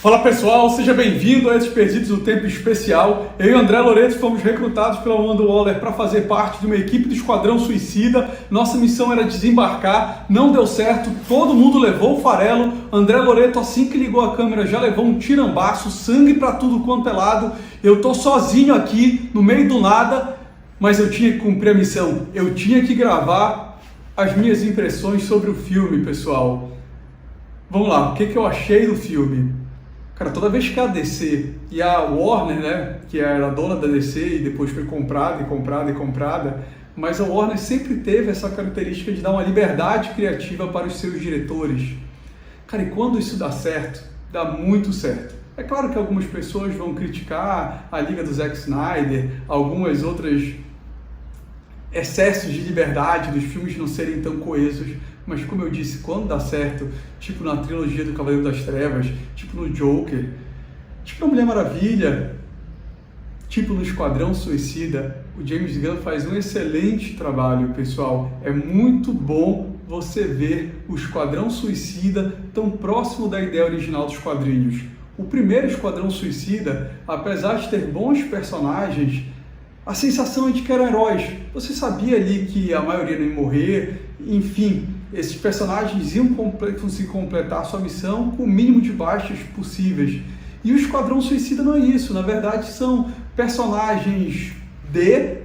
Fala pessoal, seja bem-vindo a esses Perdidos do Tempo especial. Eu e o André Loreto fomos recrutados pela Amanda Waller para fazer parte de uma equipe do Esquadrão Suicida. Nossa missão era desembarcar, não deu certo, todo mundo levou o farelo. André Loreto, assim que ligou a câmera, já levou um tirambaço, sangue para tudo quanto é lado. Eu tô sozinho aqui, no meio do nada, mas eu tinha que cumprir a missão. Eu tinha que gravar as minhas impressões sobre o filme, pessoal. Vamos lá, o que eu achei do filme? Cara, toda vez que a DC e a Warner, né, que era a dona da DC e depois foi comprada, mas a Warner sempre teve essa característica de dar uma liberdade criativa para os seus diretores. Cara, e quando isso dá certo, dá muito certo. É claro que algumas pessoas vão criticar a Liga do Zack Snyder, algumas outras excessos de liberdade dos filmes não serem tão coesos, mas como eu disse, quando dá certo, tipo na trilogia do Cavaleiro das Trevas, tipo no Joker, tipo na Mulher Maravilha, tipo no Esquadrão Suicida, o James Gunn faz um excelente trabalho, pessoal. É muito bom você ver o Esquadrão Suicida tão próximo da ideia original dos quadrinhos. O primeiro Esquadrão Suicida, apesar de ter bons personagens, a sensação é de que eram heróis. Você sabia ali que a maioria não ia morrer, enfim, esses personagens iam conseguir completar a sua missão com o mínimo de baixas possíveis. E o Esquadrão Suicida não é isso, na verdade são personagens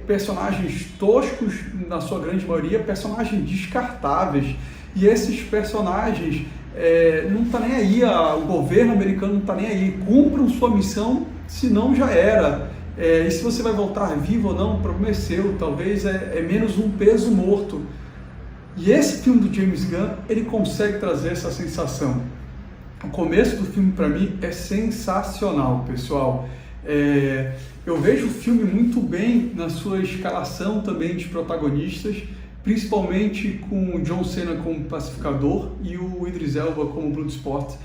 personagens toscos na sua grande maioria, personagens descartáveis. E esses personagens não tá nem aí, o governo americano não tá nem aí, cumpram sua missão, senão já era. E se você vai voltar vivo ou não, o problema é seu, talvez é menos um peso morto. E esse filme do James Gunn, ele consegue trazer essa sensação. O começo do filme, para mim, é sensacional, pessoal. Eu vejo o filme muito bem na sua escalação também de protagonistas, principalmente com o John Cena como pacificador e o Idris Elba como Bloodsport.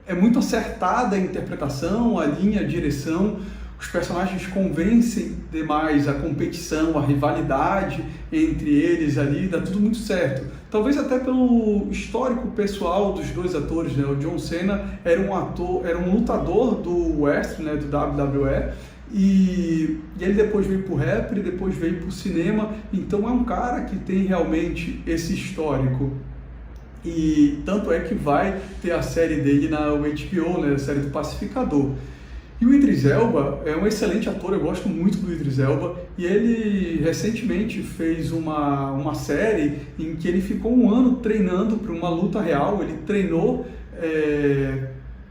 É muito acertada a interpretação, a linha, a direção. Os personagens convencem demais, a competição, a rivalidade entre eles ali, dá tudo muito certo. Talvez até pelo histórico pessoal dos dois atores, né? O John Cena era um lutador do wrestling, né? Do WWE, e ele depois veio para o rap, e depois veio para o cinema, então é um cara que tem realmente esse histórico. E tanto é que vai ter a série dele na HBO, né? A série do Pacificador. E o Idris Elba é um excelente ator, eu gosto muito do Idris Elba, e ele recentemente fez uma série em que ele ficou um ano treinando para uma luta real. Ele treinou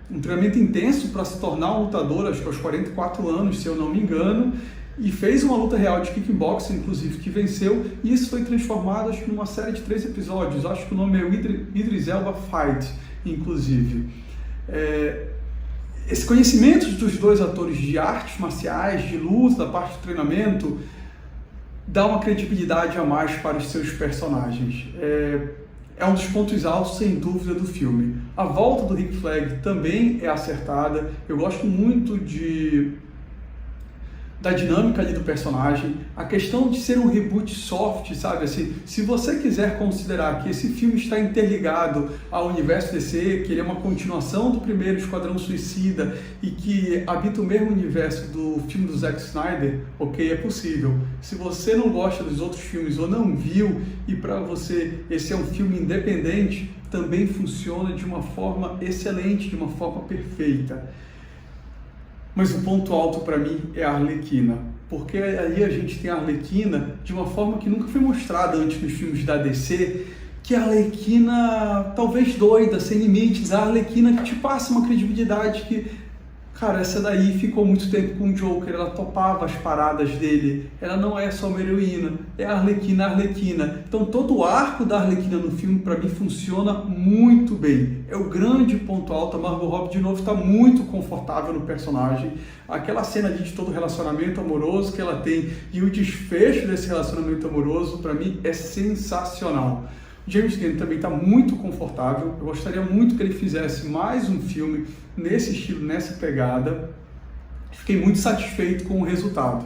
um treinamento intenso para se tornar um lutador, acho que aos 44 anos, se eu não me engano, e fez uma luta real de kickboxing, inclusive, que venceu, e isso foi transformado, acho que numa série de 3 episódios, acho que o nome é Idris Elba Fight, inclusive. Esse conhecimento dos dois atores de artes marciais, de luta, da parte de treinamento, dá uma credibilidade a mais para os seus personagens. É um dos pontos altos, sem dúvida, do filme. A volta do Rick Flag também é acertada. Eu gosto muito da dinâmica ali do personagem, a questão de ser um reboot soft, sabe? Assim, se você quiser considerar que esse filme está interligado ao universo DC, que ele é uma continuação do primeiro Esquadrão Suicida e que habita o mesmo universo do filme do Zack Snyder, ok, é possível. Se você não gosta dos outros filmes ou não viu e para você esse é um filme independente, também funciona de uma forma excelente, de uma forma perfeita. Mas o ponto alto para mim é a Arlequina, porque aí a gente tem a Arlequina de uma forma que nunca foi mostrada antes nos filmes da DC, que é a Arlequina talvez doida, sem limites, a Arlequina que te passa uma credibilidade que, cara, essa daí ficou muito tempo com o Joker, ela topava as paradas dele, ela não é só uma heroína, é a Arlequina. Então todo o arco da Arlequina no filme, para mim, funciona muito bem. É o grande ponto alto. A Margot Robbie, de novo, está muito confortável no personagem. Aquela cena ali de todo o relacionamento amoroso que ela tem e o desfecho desse relacionamento amoroso, para mim, é sensacional. James Gunn também está muito confortável. Eu gostaria muito que ele fizesse mais um filme nesse estilo, nessa pegada. Fiquei muito satisfeito com o resultado.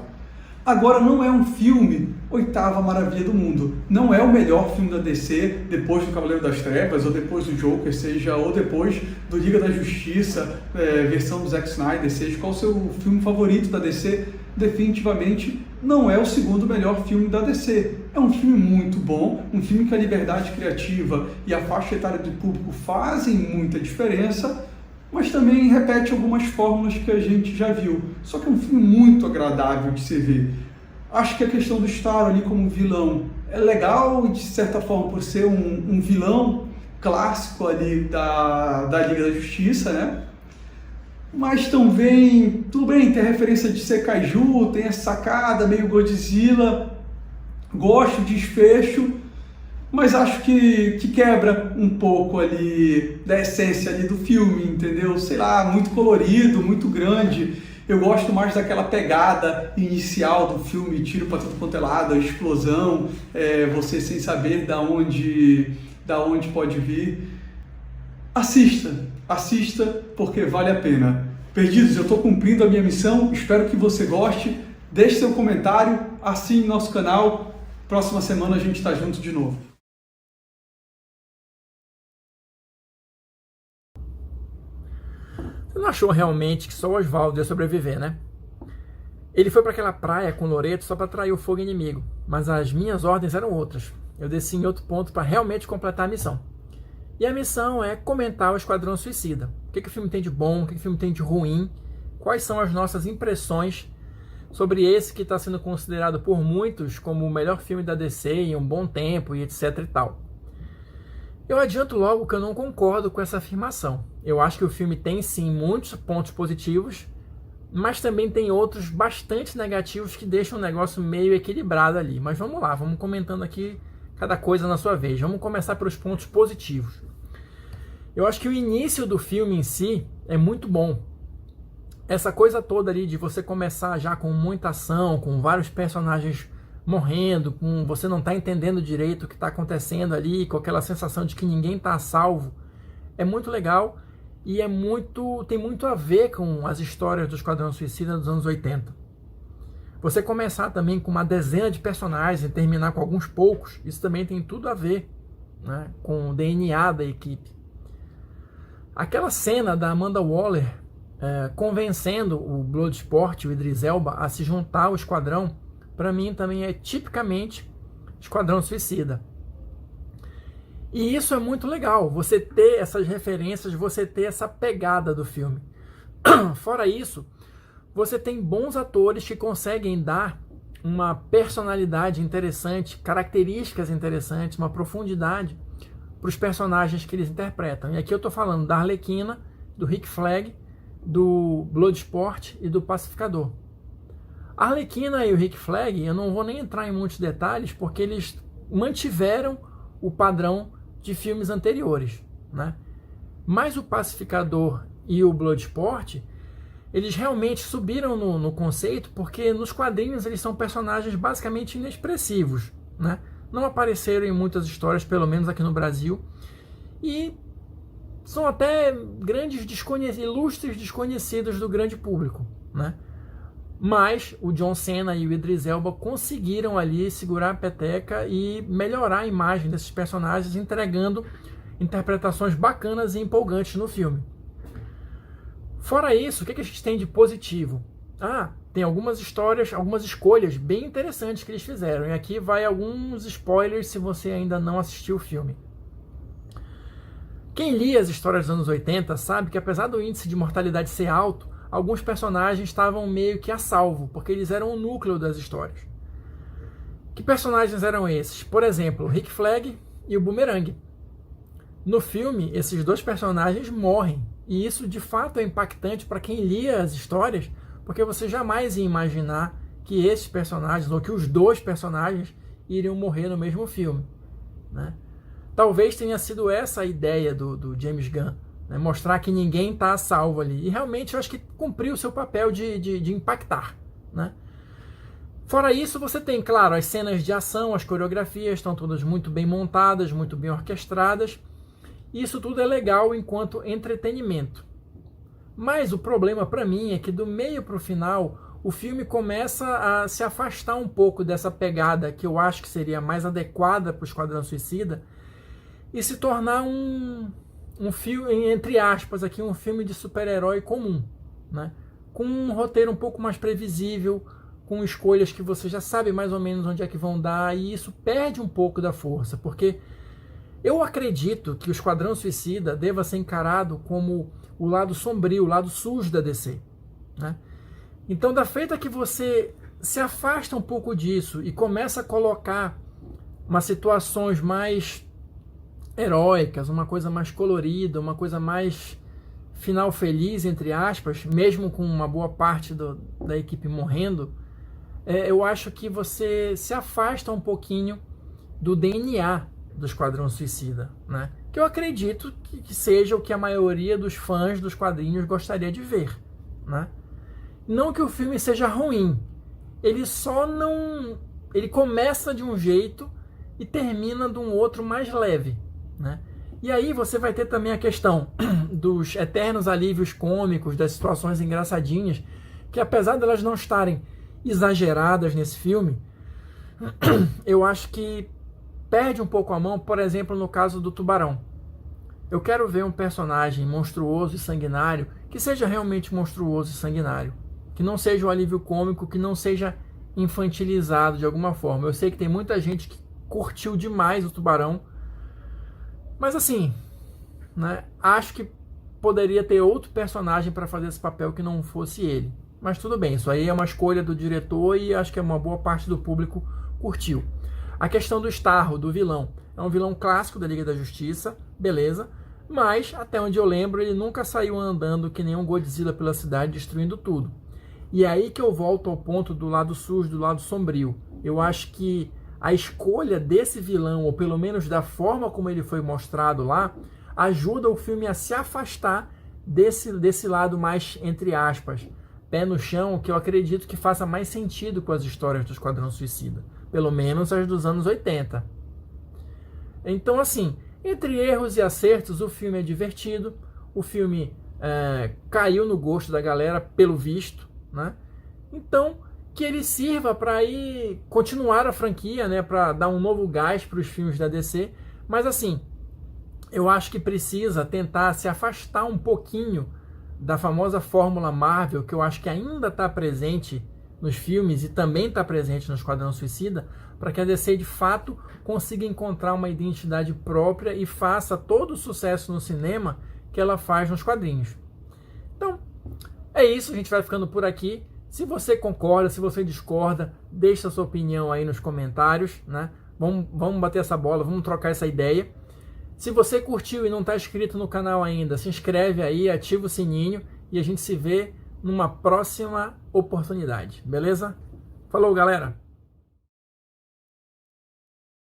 Agora, não é um filme oitava maravilha do mundo. Não é o melhor filme da DC depois do Cavaleiro das Trevas, ou depois do Joker, seja, ou depois do Liga da Justiça, versão do Zack Snyder, seja qual o seu filme favorito da DC, definitivamente não é o segundo melhor filme da DC. É um filme muito bom, um filme que a liberdade criativa e a faixa etária do público fazem muita diferença, mas também repete algumas fórmulas que a gente já viu. Só que é um filme muito agradável de se ver. Acho que a questão do Starro ali como vilão é legal, de certa forma, por ser um vilão clássico ali da Liga da Justiça, né? Mas também, tudo bem, tem a referência de ser Kaiju, tem essa sacada meio Godzilla, gosto de desfecho, mas acho que quebra um pouco ali da essência ali do filme, entendeu? Sei lá, muito colorido, muito grande. Eu gosto mais daquela pegada inicial do filme, tiro para tudo quanto é lado, a explosão, você sem saber da onde pode vir. Assista porque vale a pena. Perdidos, eu estou cumprindo a minha missão, espero que você goste. Deixe seu comentário, assine nosso canal. Próxima semana a gente está junto de novo. Você não achou realmente que só o Oswaldo ia sobreviver, né? Ele foi para aquela praia com o Loreto só para atrair o fogo inimigo, mas as minhas ordens eram outras. Eu desci em outro ponto para realmente completar a missão. E a missão é comentar o Esquadrão Suicida. O que o filme tem de bom, o que o filme tem de ruim, quais são as nossas impressões sobre esse que está sendo considerado por muitos como o melhor filme da DC em um bom tempo e etc e tal. Eu adianto logo que eu não concordo com essa afirmação. Eu acho que o filme tem sim muitos pontos positivos, mas também tem outros bastante negativos que deixam o negócio meio equilibrado ali. Mas vamos lá, vamos comentando aqui cada coisa na sua vez. Vamos começar pelos pontos positivos. Eu acho que o início do filme em si é muito bom. Essa coisa toda ali de você começar já com muita ação, com vários personagens morrendo, com você não tá entendendo direito o que está acontecendo ali, com aquela sensação de que ninguém está a salvo, é muito legal e tem muito a ver com as histórias do Esquadrão Suicida dos anos 80. Você começar também com uma dezena de personagens e terminar com alguns poucos, isso também tem tudo a ver, né, com o DNA da equipe. Aquela cena da Amanda Waller convencendo o Bloodsport, o Idris Elba, a se juntar ao Esquadrão, para mim também é tipicamente Esquadrão Suicida. E isso é muito legal, você ter essas referências, você ter essa pegada do filme. Fora isso, você tem bons atores que conseguem dar uma personalidade interessante, características interessantes, uma profundidade para os personagens que eles interpretam. E aqui eu estou falando da Arlequina, do Rick Flag, do Bloodsport e do Pacificador. A Arlequina e o Rick Flag, eu não vou nem entrar em muitos detalhes, porque eles mantiveram o padrão de filmes anteriores, né? Mas o Pacificador e o Bloodsport, eles realmente subiram no conceito, porque nos quadrinhos eles são personagens basicamente inexpressivos, né? Não apareceram em muitas histórias, pelo menos aqui no Brasil, e são até ilustres desconhecidos do grande público, né? Mas o John Cena e o Idris Elba conseguiram ali segurar a peteca e melhorar a imagem desses personagens, entregando interpretações bacanas e empolgantes no filme. Fora isso, o que a gente tem de positivo? Tem algumas histórias, algumas escolhas bem interessantes que eles fizeram. E aqui vai alguns spoilers se você ainda não assistiu o filme. Quem lia as histórias dos anos 80 sabe que apesar do índice de mortalidade ser alto, alguns personagens estavam meio que a salvo, porque eles eram o núcleo das histórias. Que personagens eram esses? Por exemplo, o Rick Flag e o Boomerang. No filme, esses dois personagens morrem, e isso de fato é impactante para quem lia as histórias, porque você jamais ia imaginar que esses personagens, ou que os dois personagens, iriam morrer no mesmo filme, né? Talvez tenha sido essa a ideia do James Gunn, né? Mostrar que ninguém está a salvo ali. E realmente eu acho que cumpriu o seu papel de impactar, né? Fora isso, você tem, claro, as cenas de ação, as coreografias estão todas muito bem montadas, muito bem orquestradas. Isso tudo é legal enquanto entretenimento. Mas o problema para mim é que do meio para o final, o filme começa a se afastar um pouco dessa pegada que eu acho que seria mais adequada para o Esquadrão Suicida e se tornar um filme, entre aspas, aqui, um filme de super-herói comum, né? Com um roteiro um pouco mais previsível, com escolhas que você já sabe mais ou menos onde é que vão dar, e isso perde um pouco da força, porque eu acredito que o Esquadrão Suicida deva ser encarado como o lado sombrio, o lado sujo da DC, né? Então, da feita que você se afasta um pouco disso e começa a colocar umas situações mais heróicas, uma coisa mais colorida, uma coisa mais final feliz, entre aspas, mesmo com uma boa parte da equipe morrendo, eu acho que você se afasta um pouquinho do DNA do Esquadrão Suicida, né? Que eu acredito que seja o que a maioria dos fãs dos quadrinhos gostaria de ver, né? Não que o filme seja ruim, ele só não... ele começa de um jeito e termina de um outro mais leve, né? E aí você vai ter também a questão dos eternos alívios cômicos, das situações engraçadinhas, que apesar de elas não estarem exageradas nesse filme, eu acho que perde um pouco a mão, por exemplo, no caso do Tubarão. Eu quero ver um personagem monstruoso e sanguinário que seja realmente monstruoso e sanguinário, que não seja um alívio cômico, que não seja infantilizado de alguma forma. Eu sei que tem muita gente que curtiu demais o Tubarão, mas assim, né, acho que poderia ter outro personagem para fazer esse papel que não fosse ele. Mas tudo bem, isso aí é uma escolha do diretor e acho que uma boa parte do público curtiu. A questão do Starro, do vilão, é um vilão clássico da Liga da Justiça, beleza, mas até onde eu lembro ele nunca saiu andando que nem um Godzilla pela cidade destruindo tudo. E é aí que eu volto ao ponto do lado sujo, do lado sombrio. Eu acho que a escolha desse vilão, ou pelo menos da forma como ele foi mostrado lá, ajuda o filme a se afastar desse lado mais, entre aspas, pé no chão, que eu acredito que faça mais sentido com as histórias do Esquadrão Suicida. Pelo menos as dos anos 80. Então, assim, entre erros e acertos, o filme é divertido, o filme caiu no gosto da galera, pelo visto, né? Então, que ele sirva para ir continuar a franquia, né, para dar um novo gás para os filmes da DC, mas assim, eu acho que precisa tentar se afastar um pouquinho da famosa fórmula Marvel, que eu acho que ainda está presente nos filmes e também está presente no Esquadrão Suicida, para que a DC de fato consiga encontrar uma identidade própria e faça todo o sucesso no cinema que ela faz nos quadrinhos. Então, é isso, a gente vai ficando por aqui. Se você concorda, se você discorda, deixa a sua opinião aí nos comentários, né? Vamos bater essa bola, vamos trocar essa ideia. Se você curtiu e não está inscrito no canal ainda, se inscreve aí, ativa o sininho e a gente se vê numa próxima oportunidade, beleza? Falou, galera!